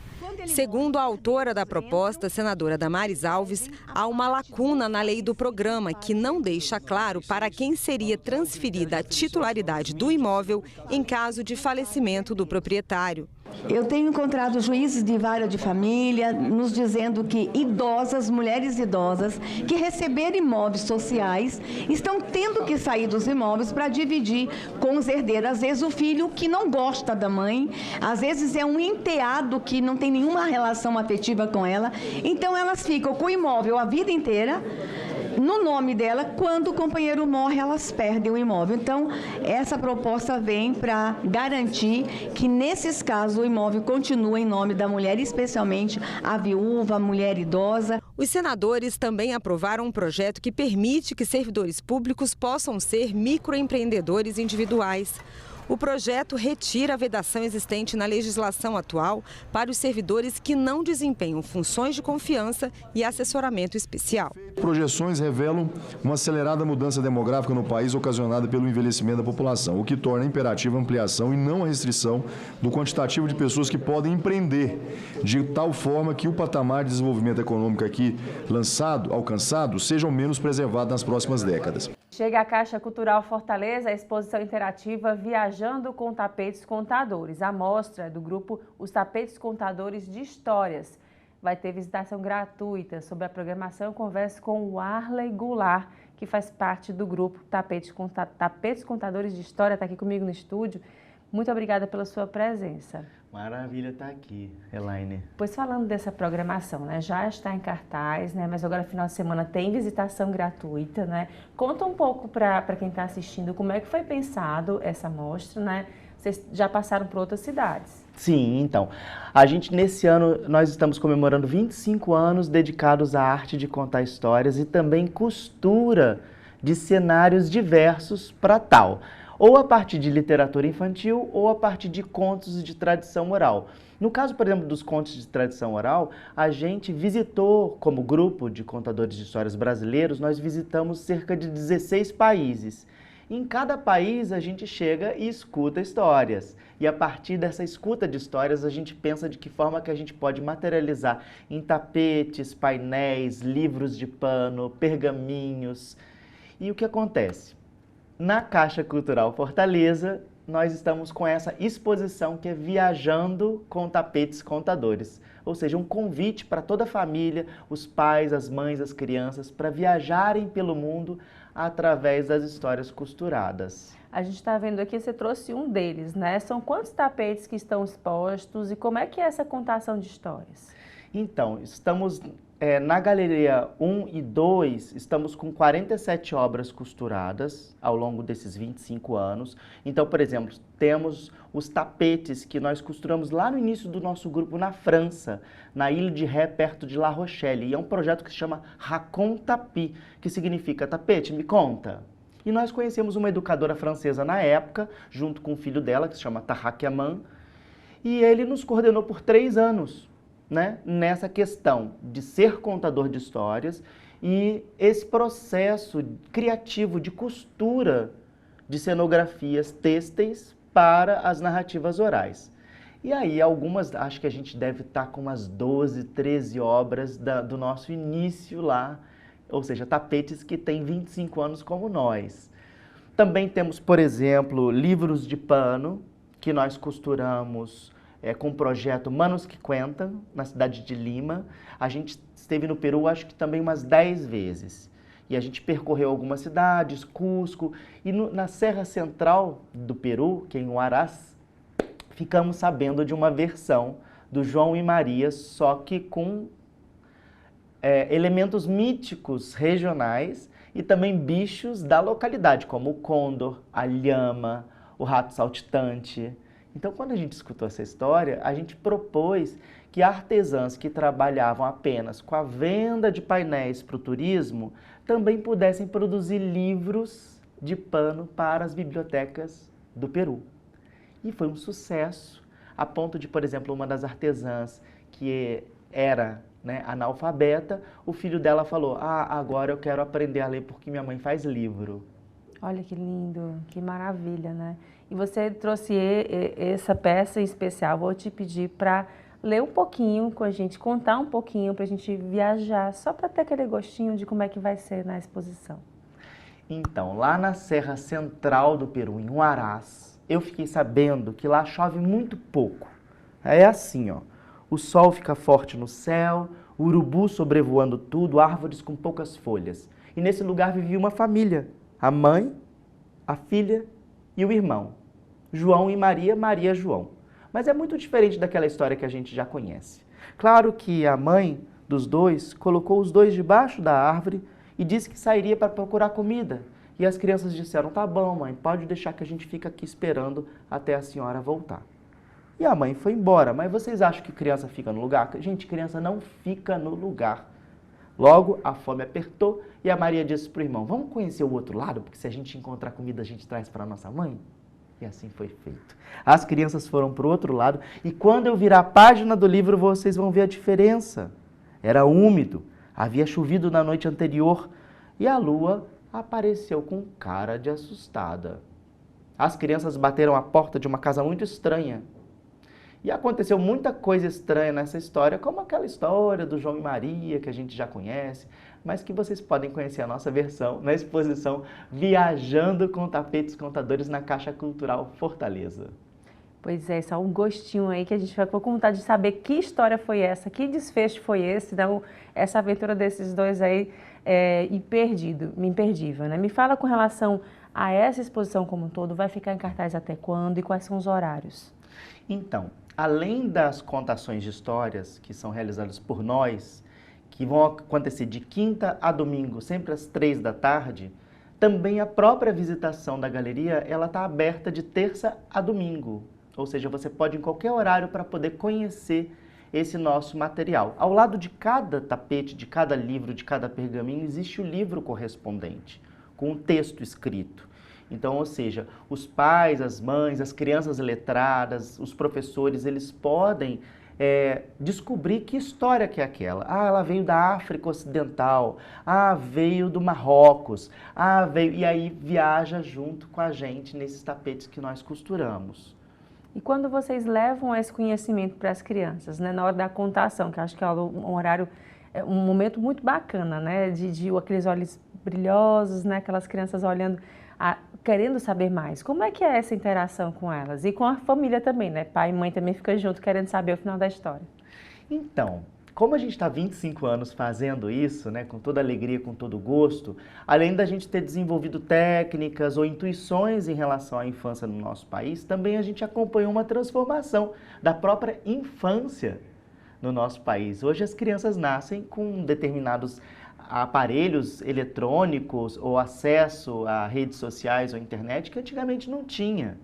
Segundo a autora da proposta, senadora Damares Alves, há uma lacuna na lei do programa que não deixa claro para quem seria transferida a titularidade do imóvel em caso de falecimento do proprietário. Eu tenho encontrado juízes de vara de família nos dizendo que idosas, mulheres idosas, que receberam imóveis sociais, estão tendo que sair dos imóveis para dividir com os herdeiros. Às vezes o filho que não gosta da mãe, às vezes é um enteado que não tem nenhuma relação afetiva com ela. Então elas ficam com o imóvel a vida inteira, no nome dela. Quando o companheiro morre, elas perdem o imóvel. Então, essa proposta vem para garantir que, nesses casos, o imóvel continua em nome da mulher, especialmente a viúva, a mulher idosa. Os senadores também aprovaram um projeto que permite que servidores públicos possam ser microempreendedores individuais. O projeto retira a vedação existente na legislação atual para os servidores que não desempenham funções de confiança e assessoramento especial. Projeções revelam uma acelerada mudança demográfica no país ocasionada pelo envelhecimento da população, o que torna imperativa a ampliação e não a restrição do quantitativo de pessoas que podem empreender, de tal forma que o patamar de desenvolvimento econômico aqui alcançado, seja ao menos preservado nas próximas décadas. Chega à Caixa Cultural Fortaleza a exposição interativa Viajando com Tapetes Contadores. A mostra do grupo Os Tapetes Contadores de Histórias. Vai ter visitação gratuita. Sobre a programação, eu converso com o Arley Goulart, que faz parte do grupo Tapetes Contadores de História, está aqui comigo no estúdio. Muito obrigada pela sua presença. Maravilha estar aqui, Elaine. Pois falando dessa programação, né, já está em cartaz, né, mas agora final de semana tem visitação gratuita, né? Conta um pouco para quem está assistindo como é que foi pensado essa mostra, né? Vocês já passaram por outras cidades. Sim, então, a gente nesse ano, nós estamos comemorando 25 anos dedicados à arte de contar histórias e também costura de cenários diversos para tal. Ou a partir de literatura infantil, ou a partir de contos de tradição oral. No caso, por exemplo, dos contos de tradição oral, a gente visitou, como grupo de contadores de histórias brasileiros, nós visitamos cerca de 16 países. Em cada país, a gente chega e escuta histórias. E a partir dessa escuta de histórias, a gente pensa de que forma que a gente pode materializar em tapetes, painéis, livros de pano, pergaminhos. E o que acontece? Na Caixa Cultural Fortaleza, nós estamos com essa exposição que é Viajando com Tapetes Contadores. Ou seja, um convite para toda a família, os pais, as mães, as crianças, para viajarem pelo mundo através das histórias costuradas. A gente está vendo aqui, você trouxe um deles, né? São quantos tapetes que estão expostos e como é que é essa contação de histórias? Então, estamos na Galeria 1 e 2, estamos com 47 obras costuradas ao longo desses 25 anos. Então, por exemplo, temos os tapetes que nós costuramos lá no início do nosso grupo na França, na Ilha de Ré, perto de La Rochelle. E é um projeto que se chama Raconte Tapis, que significa tapete, me conta. E nós conhecemos uma educadora francesa na época, junto com o filho dela, que se chama Tahak Aman, e ele nos coordenou por 3 anos. Né, nessa questão de ser contador de histórias e esse processo criativo de costura de cenografias têxteis para as narrativas orais. E aí algumas, acho que a gente deve estar com umas 12, 13 obras do nosso início lá, ou seja, tapetes que têm 25 anos como nós. Também temos, por exemplo, livros de pano que nós costuramos com o projeto Manos que Cuentam, na cidade de Lima. A gente esteve no Peru, acho que também umas 10 vezes. E a gente percorreu algumas cidades, Cusco, e na Serra Central do Peru, que é em Huaraz, ficamos sabendo de uma versão do João e Maria, só que com elementos míticos regionais e também bichos da localidade, como o condor, a lhama, o rato saltitante. Então, quando a gente escutou essa história, a gente propôs que artesãs que trabalhavam apenas com a venda de painéis para o turismo também pudessem produzir livros de pano para as bibliotecas do Peru. E foi um sucesso, a ponto de, por exemplo, uma das artesãs que era analfabeta, o filho dela falou: agora eu quero aprender a ler porque minha mãe faz livro. Olha que lindo, que maravilha, né? E você trouxe essa peça em especial. Vou te pedir para ler um pouquinho com a gente, contar um pouquinho para a gente viajar, só para ter aquele gostinho de como é que vai ser na exposição. Então, lá na Serra Central do Peru, em Huaraz, eu fiquei sabendo que lá chove muito pouco. É assim, ó, o sol fica forte no céu, o urubu sobrevoando tudo, árvores com poucas folhas. E nesse lugar vivia uma família, a mãe, a filha e o irmão. João e Maria, Maria e João. Mas é muito diferente daquela história que a gente já conhece. Claro que a mãe dos dois colocou os dois debaixo da árvore e disse que sairia para procurar comida. E as crianças disseram: tá bom, mãe, pode deixar que a gente fica aqui esperando até a senhora voltar. E a mãe foi embora. Mas vocês acham que criança fica no lugar? Gente, criança não fica no lugar. Logo, a fome apertou e a Maria disse para o irmão: vamos conhecer o outro lado, porque se a gente encontrar comida, a gente traz para a nossa mãe? E assim foi feito. As crianças foram para o outro lado e quando eu virar a página do livro, vocês vão ver a diferença. Era úmido, havia chovido na noite anterior e a lua apareceu com cara de assustada. As crianças bateram a porta de uma casa muito estranha. E aconteceu muita coisa estranha nessa história, como aquela história do João e Maria, que a gente já conhece, mas que vocês podem conhecer a nossa versão na exposição Viajando com Tapetes Contadores na Caixa Cultural Fortaleza. Pois é, só um gostinho aí que a gente ficou com vontade de saber que história foi essa, que foi esse, então, essa aventura desses dois aí imperdível, né? Me fala com relação a essa exposição como um todo, vai ficar em cartaz até quando e quais são os horários? Então, além das contações de histórias que são realizadas por nós, que vão acontecer de quinta a domingo, sempre às 3 da tarde, também a própria visitação da galeria ela está aberta de terça a domingo. Ou seja, você pode ir em qualquer horário para poder conhecer esse nosso material. Ao lado de cada tapete, de cada livro, de cada pergaminho, existe o livro correspondente, com o texto escrito. Então, ou seja, os pais, as mães, as crianças letradas, os professores, eles podem descobrir que história que é aquela. Ah, ela veio da África Ocidental, ah, veio do Marrocos, ah, veio... E aí viaja junto com a gente nesses tapetes que nós costuramos. E quando vocês levam esse conhecimento para as crianças, né, na hora da contação, que eu acho que é um horário, um momento muito bacana, né, de aqueles olhos brilhosos, né, aquelas crianças olhando, querendo saber mais. Como é que é essa interação com elas? E com a família também, né? Pai e mãe também ficam junto querendo saber o final da história. Então, como a gente está 25 anos fazendo isso, né, com toda alegria, com todo gosto, além da gente ter desenvolvido técnicas ou intuições em relação à infância no nosso país, também a gente acompanhou uma transformação da própria infância no nosso país. Hoje as crianças nascem com determinados aparelhos eletrônicos ou acesso a redes sociais ou internet que antigamente não tinha.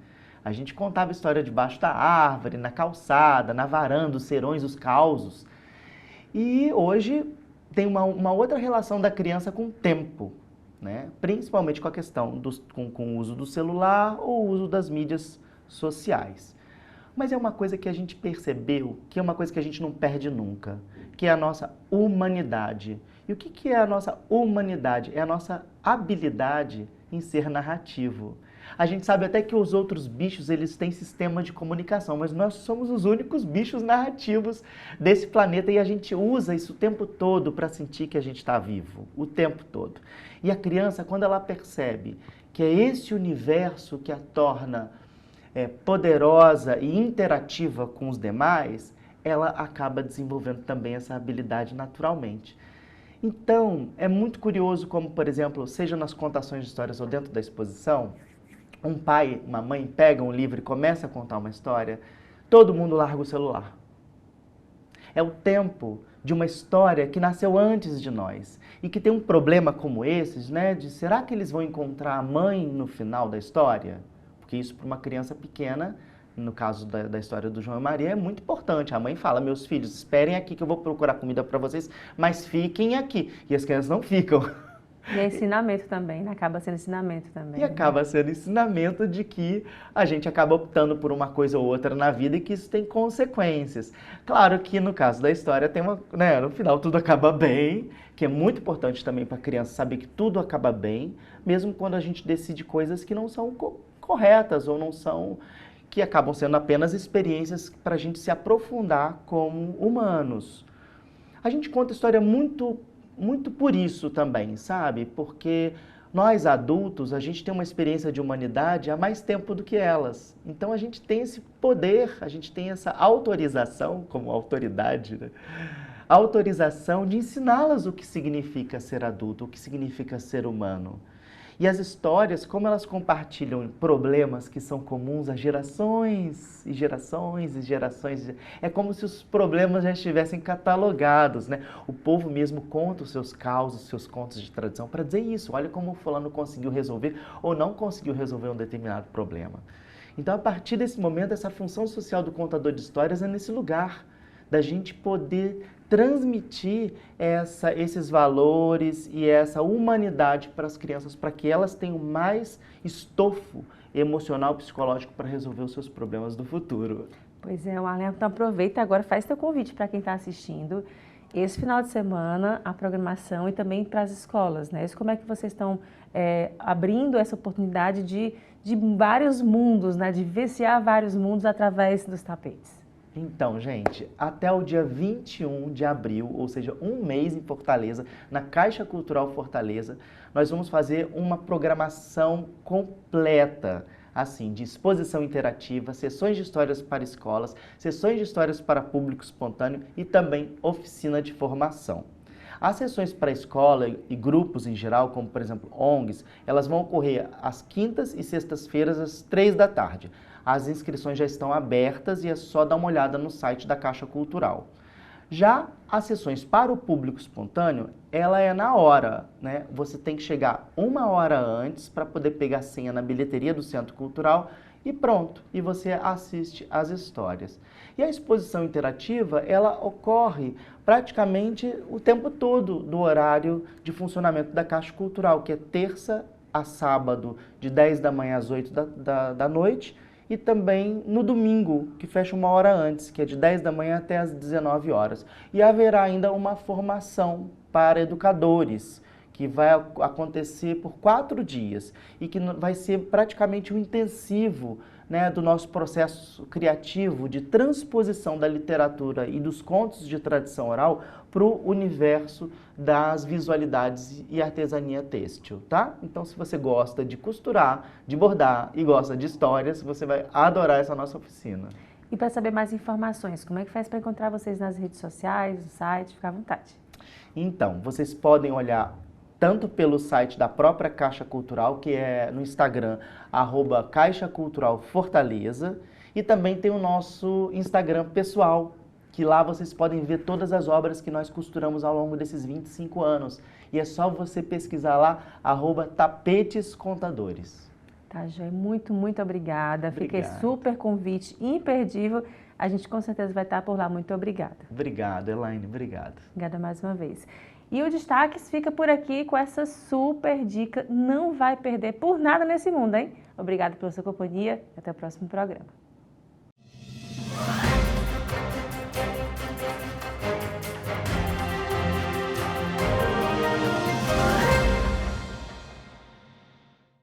A gente contava história debaixo da árvore, na calçada, na varanda, os serões, os causos. E hoje tem uma outra relação da criança com o tempo, né? Principalmente com a questão com o uso do celular ou o uso das mídias sociais. Mas é uma coisa que a gente percebeu, que é uma coisa que a gente não perde nunca, que é a nossa humanidade. E o que é a nossa humanidade? É a nossa habilidade em ser narrativo. A gente sabe até que os outros bichos, eles têm sistema de comunicação, mas nós somos os únicos bichos narrativos desse planeta e a gente usa isso o tempo todo para sentir que a gente está vivo, o tempo todo. E a criança, quando ela percebe que é esse universo que a torna poderosa e interativa com os demais, ela acaba desenvolvendo também essa habilidade naturalmente. Então, é muito curioso como, por exemplo, seja nas contações de histórias ou dentro da exposição, um pai, uma mãe pega um livro e começa a contar uma história, todo mundo larga o celular. É o tempo de uma história que nasceu antes de nós e que tem um problema como esses, né, de será que eles vão encontrar a mãe no final da história? Porque isso para uma criança pequena, no caso da história do João e Maria, é muito importante. A mãe fala, meus filhos, esperem aqui que eu vou procurar comida para vocês, mas fiquem aqui. E as crianças não ficam. E é ensinamento também, né? Acaba sendo ensinamento também. E acaba sendo ensinamento de que a gente acaba optando por uma coisa ou outra na vida e que isso tem consequências. Claro que no caso da história tem no final tudo acaba bem, que é muito importante também para a criança saber que tudo acaba bem, mesmo quando a gente decide coisas que não são corretas ou não são, que acabam sendo apenas experiências para a gente se aprofundar como humanos. A gente conta história muito por isso também, sabe? Porque nós adultos, a gente tem uma experiência de humanidade há mais tempo do que elas. Então a gente tem esse poder, a gente tem essa autorização, como autoridade, né? A autorização de ensiná-las o que significa ser adulto, o que significa ser humano. E as histórias, como elas compartilham problemas que são comuns a gerações e gerações e gerações, é como se os problemas já estivessem catalogados, né? O povo mesmo conta os seus causos, os seus contos de tradição para dizer isso. Olha como o fulano conseguiu resolver ou não conseguiu resolver um determinado problema. Então, a partir desse momento, essa função social do contador de histórias é nesse lugar, da gente poder transmitir esses valores e essa humanidade para as crianças, para que elas tenham mais estofo emocional, psicológico para resolver os seus problemas do futuro. Pois é, Arlen, então aproveita agora, faz teu convite para quem está assistindo. Esse final de semana, a programação e também para as escolas, né? Como é que vocês estão abrindo essa oportunidade de vários mundos, né? De vivenciar vários mundos através dos tapetes? Então, gente, até o dia 21 de abril, ou seja, um mês em Fortaleza, na Caixa Cultural Fortaleza, nós vamos fazer uma programação completa, assim, de exposição interativa, sessões de histórias para escolas, sessões de histórias para público espontâneo e também oficina de formação. As sessões para escola e grupos em geral, como por exemplo ONGs, elas vão ocorrer às quintas e sextas-feiras às 3 da tarde. As inscrições já estão abertas e é só dar uma olhada no site da Caixa Cultural. Já as sessões para o público espontâneo, ela é na hora, né? Você tem que chegar 1 hora antes para poder pegar a senha na bilheteria do Centro Cultural e pronto, e você assiste às histórias. E a exposição interativa, ela ocorre praticamente o tempo todo do horário de funcionamento da Caixa Cultural, que é terça a sábado, de 10 da manhã às 8 da noite, e também no domingo, que fecha 1 hora antes, que é de 10 da manhã até as 19 horas. E haverá ainda uma formação para educadores, que vai acontecer por 4 dias e que vai ser praticamente um intensivo, né, do nosso processo criativo de transposição da literatura e dos contos de tradição oral para o universo das visualidades e artesania têxtil, tá? Então, se você gosta de costurar, de bordar e gosta de histórias, você vai adorar essa nossa oficina. E para saber mais informações, como é que faz para encontrar vocês nas redes sociais, no site? Fica à vontade. Então, vocês podem olhar tanto pelo site da própria Caixa Cultural, que é no Instagram, @CaixaCulturalFortaleza, e também tem o nosso Instagram pessoal, que lá vocês podem ver todas as obras que nós costuramos ao longo desses 25 anos. E é só você pesquisar lá, @tapetescontadores. Tá, Joia, muito obrigada. Fiquei Obrigado. super convite imperdível. A gente com certeza vai estar por lá. Muito obrigada. Obrigado, Elaine. Obrigado. Obrigada mais uma vez. E o Destaques fica por aqui com essa super dica. Não vai perder por nada nesse mundo, hein? Obrigada pela sua companhia e até o próximo programa.